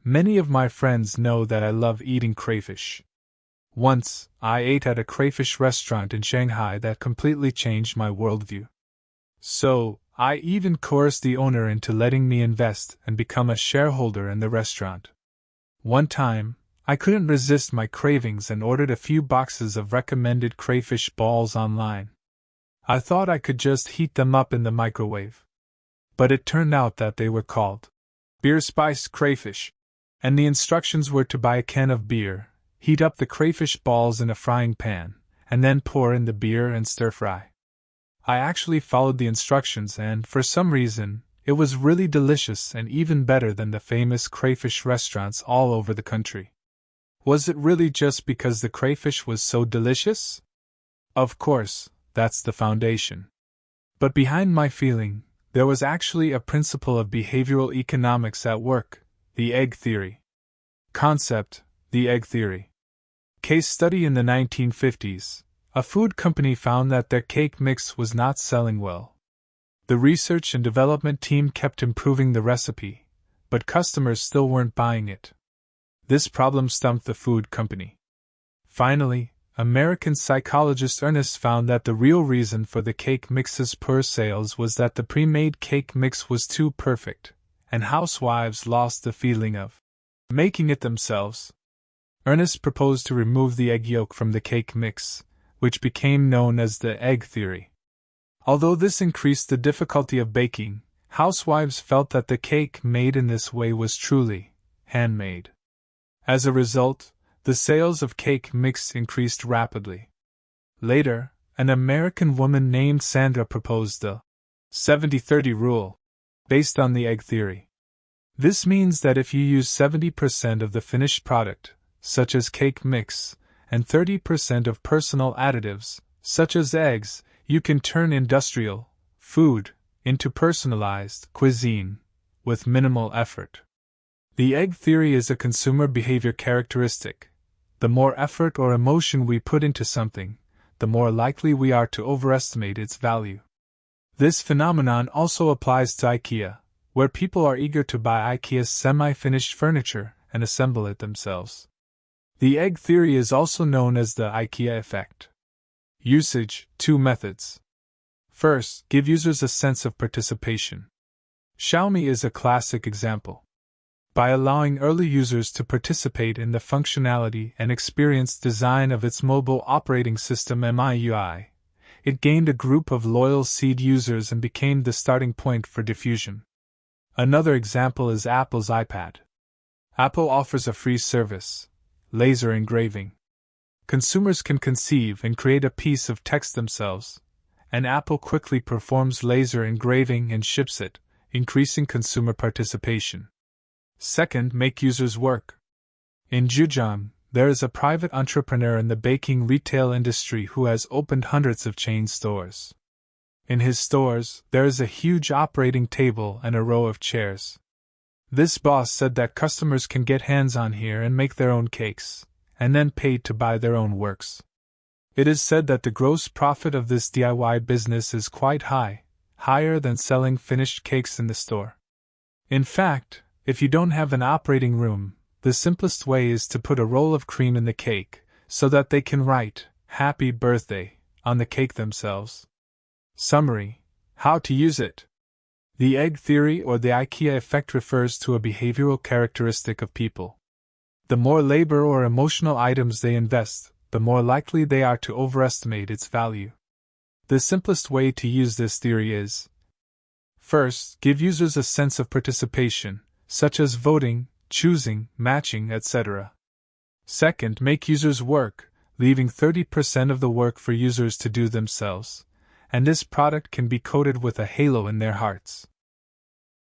Many of my friends know that I love eating crayfish. Once, I ate at a crayfish restaurant in Shanghai that completely changed my worldview. So, I even coerced the owner into letting me invest and become a shareholder in the restaurant. One time, I couldn't resist my cravings and ordered a few boxes of recommended crayfish balls online. I thought I could just heat them up in the microwave. But it turned out that they were called beer-spiced crayfish, and the instructions were to buy a can of beer, heat up the crayfish balls in a frying pan, and then pour in the beer and stir-fry. I actually followed the instructions and, for some reason, it was really delicious and even better than the famous crayfish restaurants all over the country. Was it really just because the crayfish was so delicious? Of course, that's the foundation. But behind my feeling, there was actually a principle of behavioral economics at work, the egg theory. Concept, the egg theory. Case study in the 1950s. A food company found that their cake mix was not selling well. The research and development team kept improving the recipe, but customers still weren't buying it. This problem stumped the food company. Finally, American psychologist Ernest found that the real reason for the cake mix's poor sales was that the pre-made cake mix was too perfect, and housewives lost the feeling of making it themselves. Ernest proposed to remove the egg yolk from the cake mix, which became known as the egg theory. Although this increased the difficulty of baking, housewives felt that the cake made in this way was truly handmade. As a result, the sales of cake mix increased rapidly. Later, an American woman named Sandra proposed the 70-30 rule, based on the egg theory. This means that if you use 70% of the finished product, such as cake mix, and 30% of personal additives, such as eggs, you can turn industrial food into personalized cuisine with minimal effort. The egg theory is a consumer behavior characteristic. The more effort or emotion we put into something, the more likely we are to overestimate its value. This phenomenon also applies to IKEA, where people are eager to buy IKEA's semi-finished furniture and assemble it themselves. The egg theory is also known as the IKEA effect. Usage: 2 methods. First, give users a sense of participation. Xiaomi is a classic example. By allowing early users to participate in the functionality and experience design of its mobile operating system MIUI, it gained a group of loyal seed users and became the starting point for diffusion. Another example is Apple's iPad. Apple offers a free service, laser engraving. Consumers can conceive and create a piece of text themselves, and Apple quickly performs laser engraving and ships it, increasing consumer participation. Second, make users work. In Zhejiang, there is a private entrepreneur in the baking retail industry who has opened hundreds of chain stores. In his stores, there is a huge operating table and a row of chairs. This boss said that customers can get hands-on here and make their own cakes, and then paid to buy their own works. It is said that the gross profit of this DIY business is quite high, higher than selling finished cakes in the store. In fact, if you don't have an operating room, the simplest way is to put a roll of cream in the cake, so that they can write, "Happy Birthday," on the cake themselves. Summary: how to use it. The egg theory or the IKEA effect refers to a behavioral characteristic of people. The more labor or emotional items they invest, the more likely they are to overestimate its value. The simplest way to use this theory is: first, give users a sense of participation, such as voting, choosing, matching, etc. Second, make users work, leaving 30% of the work for users to do themselves, and this product can be coated with a halo in their hearts.